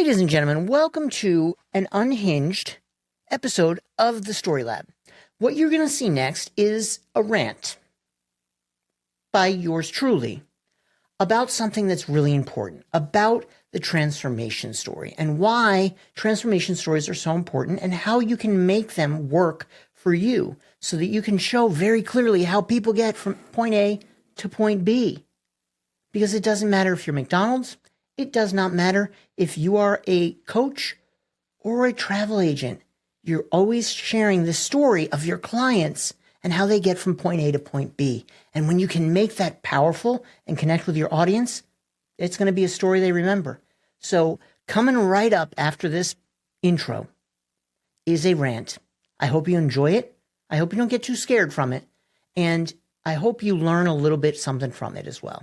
Ladies and gentlemen, welcome to an unhinged episode of the Story Lab. What you're going to see next is a rant by yours truly about something that's really important, about the transformation story and why transformation stories are so important and how you can make them work for you so that you can show very clearly how people get from point A to point B. Because it doesn't matter if you're McDonald's, it does not matter if you are a coach or a travel agent. You're always sharing the story of your clients and how they get from point A to point B. And when you can make that powerful and connect with your audience, it's going to be a story they remember. So coming right up after this intro is a rant. I hope you enjoy it. I hope you don't get too scared from it. And I hope you learn a little bit something from it as well.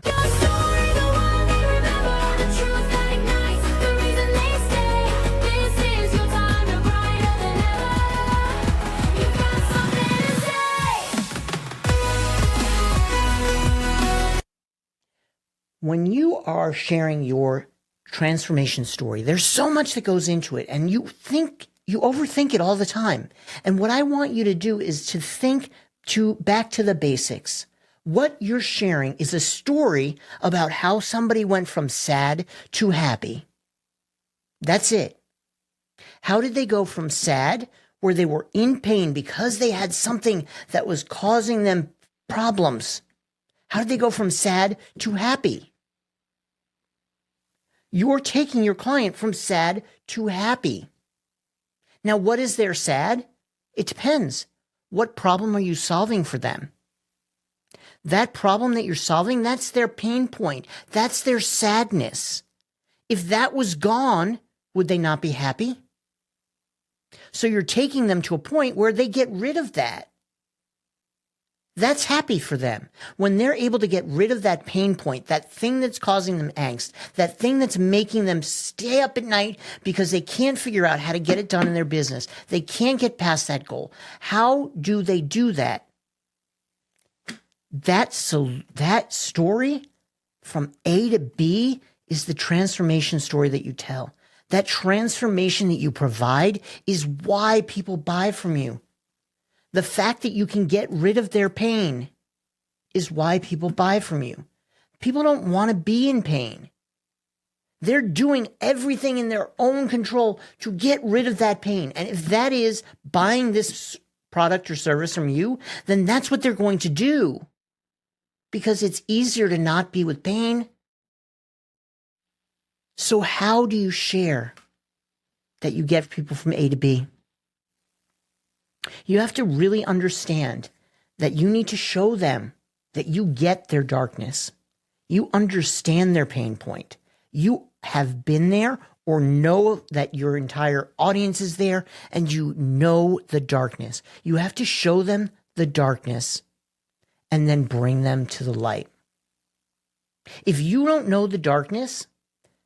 When you are sharing your transformation story, there's so much that goes into it, and you overthink it all the time. And what I want you to do is to think back to the basics. What you're sharing is a story about how somebody went from sad to happy. That's it. How did they go from sad, where they were in pain because they had something that was causing them problems? How did they go from sad to happy? You're taking your client from sad to happy. Now, what is their sad? It depends. What problem are you solving for them? That problem that you're solving, that's their pain point. That's their sadness. If that was gone, would they not be happy? So you're taking them to a point where they get rid of that. That's happy for them. When they're able to get rid of that pain point, that thing that's causing them angst, that thing that's making them stay up at night because they can't figure out how to get it done in their business. They can't get past that goal. How do they do that? That story from A to B is the transformation story that you tell. That transformation that you provide is why people buy from you. The fact that you can get rid of their pain is why people buy from you. People don't want to be in pain. They're doing everything in their own control to get rid of that pain. And if that is buying this product or service from you, then that's what they're going to do. Because it's easier to not be with pain. So how do you share that you get people from A to B? You have to really understand that you need to show them that you get their darkness. You understand their pain point. You have been there or know that your entire audience is there and you know the darkness. You have to show them the darkness and then bring them to the light. If you don't know the darkness,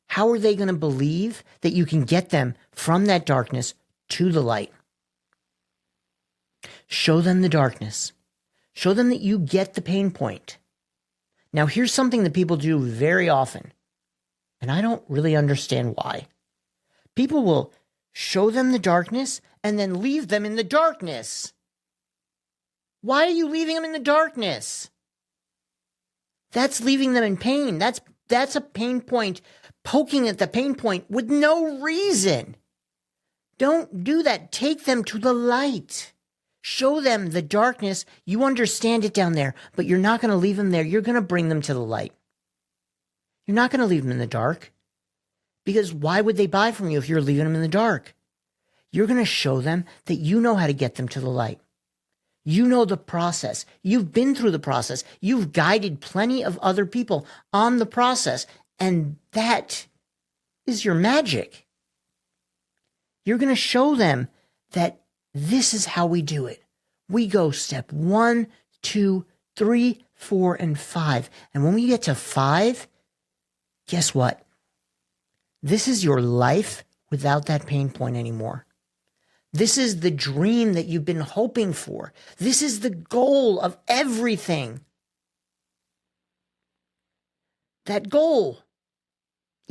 how are they going to believe that you can get them from that darkness to the light? Show them the darkness. Show them that you get the pain point. Now, here's something that people do very often, and I don't really understand why. People will show them the darkness and then leave them in the darkness. Why are you leaving them in the darkness? That's leaving them in pain. That's a pain point, poking at the pain point with no reason. Don't do that. Take them to the light. Show them the darkness. You understand it down there, but you're not going to leave them there. You're going to bring them to the light. You're not going to leave them in the dark, because why would they buy from you if you're leaving them in the dark? You're going to show them that you know how to get them to the light. You know the process. You've been through the process. You've guided plenty of other people on the process, and that is your magic. You're going to show them that this is how we do it. We go step 1, 2, 3, 4, and 5. And when we get to 5, guess what? This is your life without that pain point anymore. This is the dream that you've been hoping for. This is the goal of everything. That goal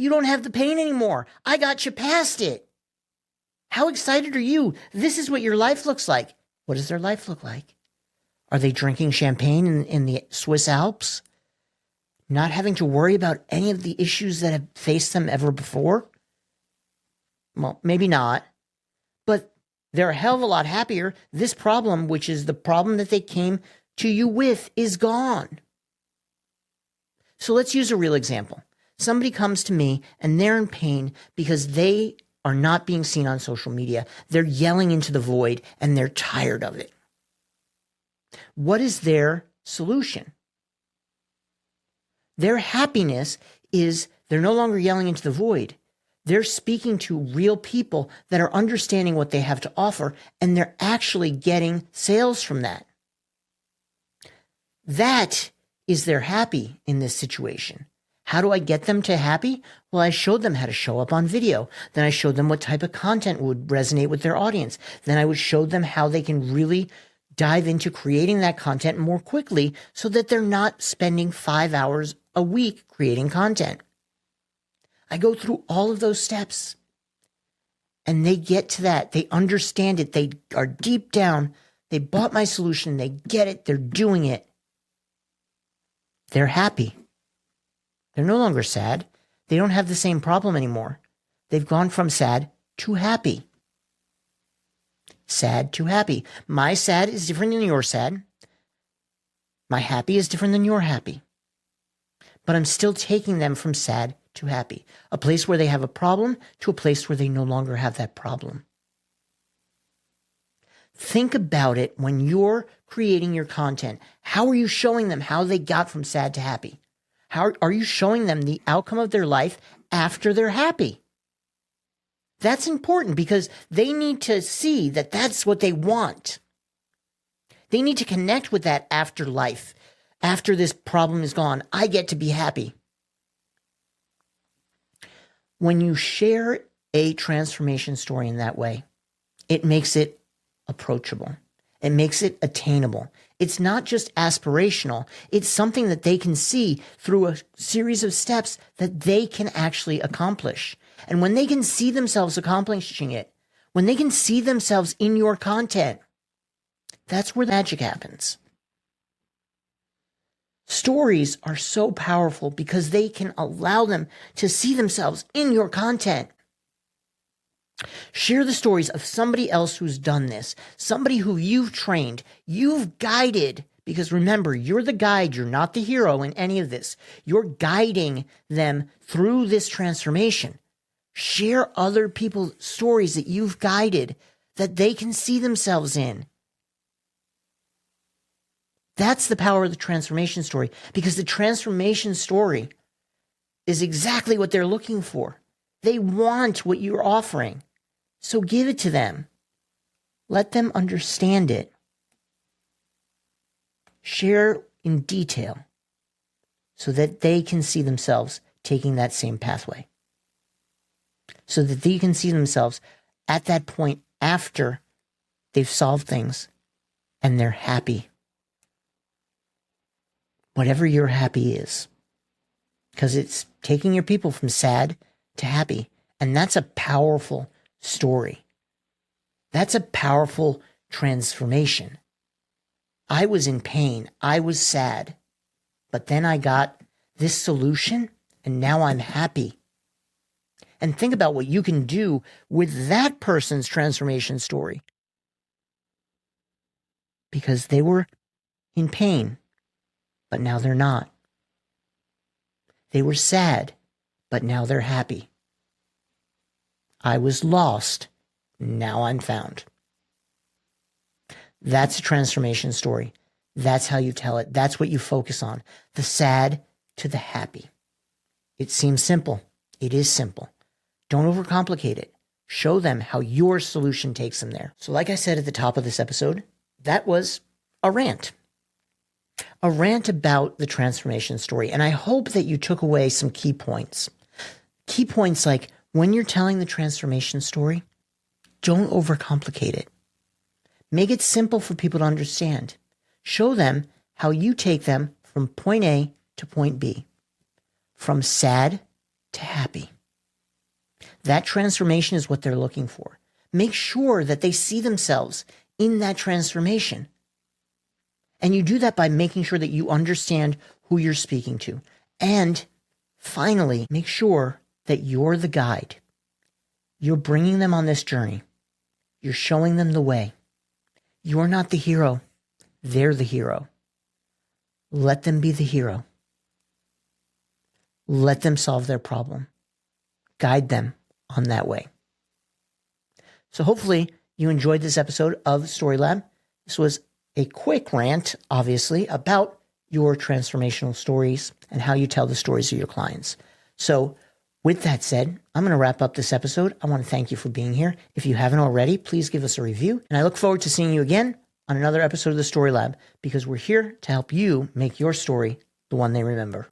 You don't have the pain anymore. I got you past it. How excited are you? This is what your life looks like. What does their life look like? Are they drinking champagne in the Swiss Alps? Not having to worry about any of the issues that have faced them ever before? Well, maybe not. But they're a hell of a lot happier. This problem, which is the problem that they came to you with, is gone. So let's use a real example. Somebody comes to me and they're in pain because they are not being seen on social media. They're yelling into the void and they're tired of it. What is their solution? Their happiness is they're no longer yelling into the void. They're speaking to real people that are understanding what they have to offer, and they're actually getting sales from that. That is their happy in this situation. How do I get them to happy? Well, I showed them how to show up on video. Then I showed them what type of content would resonate with their audience. Then I would show them how they can really dive into creating that content more quickly so that they're not spending 5 hours a week creating content. I go through all of those steps and they get to that. They understand it. They are deep down. They bought my solution. They get it. They're doing it. They're happy. They're no longer sad. They don't have the same problem anymore. They've gone from sad to happy. Sad to happy. My sad is different than your sad. My happy is different than your happy. But I'm still taking them from sad to happy. A place where they have a problem to a place where they no longer have that problem. Think about it when you're creating your content. How are you showing them how they got from sad to happy? How are you showing them the outcome of their life after they're happy? That's important because they need to see that that's what they want. They need to connect with that afterlife. After this problem is gone, I get to be happy. When you share a transformation story in that way, it makes it approachable. It makes it attainable. It's not just aspirational. It's something that they can see through a series of steps that they can actually accomplish. And when they can see themselves accomplishing it, when they can see themselves in your content, that's where the magic happens. Stories are so powerful because they can allow them to see themselves in your content. Share the stories of somebody else who's done this, somebody who you've trained, you've guided, because remember, you're the guide, you're not the hero in any of this. You're guiding them through this transformation. Share other people's stories that you've guided that they can see themselves in. That's the power of the transformation story, because the transformation story is exactly what they're looking for. They want what you're offering. So give it to them. Let them understand it. Share in detail so that they can see themselves taking that same pathway. So that they can see themselves at that point after they've solved things and they're happy. Whatever your happy is. Because it's taking your people from sad to happy. And that's a powerful story. That's a powerful transformation. I was in pain. I was sad. But then I got this solution and now I'm happy. And think about what you can do with that person's transformation story. Because they were in pain, but now they're not. They were sad, but now they're happy. I was lost, now I'm found. That's a transformation story. That's how you tell it. That's what you focus on. The sad to the happy. It seems simple. It is simple. Don't overcomplicate it. Show them how your solution takes them there. So like I said at the top of this episode, that was a rant. A rant about the transformation story. And I hope that you took away some key points. Key points like, when you're telling the transformation story, don't overcomplicate it. Make it simple for people to understand. Show them how you take them from point A to point B. From sad to happy. That transformation is what they're looking for. Make sure that they see themselves in that transformation. And you do that by making sure that you understand who you're speaking to. And finally, make sure that you're the guide. You're bringing them on this journey. You're showing them the way. You're not the hero. They're the hero. Let them be the hero. Let them solve their problem. Guide them on that way. So hopefully you enjoyed this episode of Story Lab. This was a quick rant, obviously, about your transformational stories and how you tell the stories of your clients. So with that said, I'm going to wrap up this episode. I want to thank you for being here. If you haven't already, please give us a review. And I look forward to seeing you again on another episode of the Story Lab, because we're here to help you make your story the one they remember.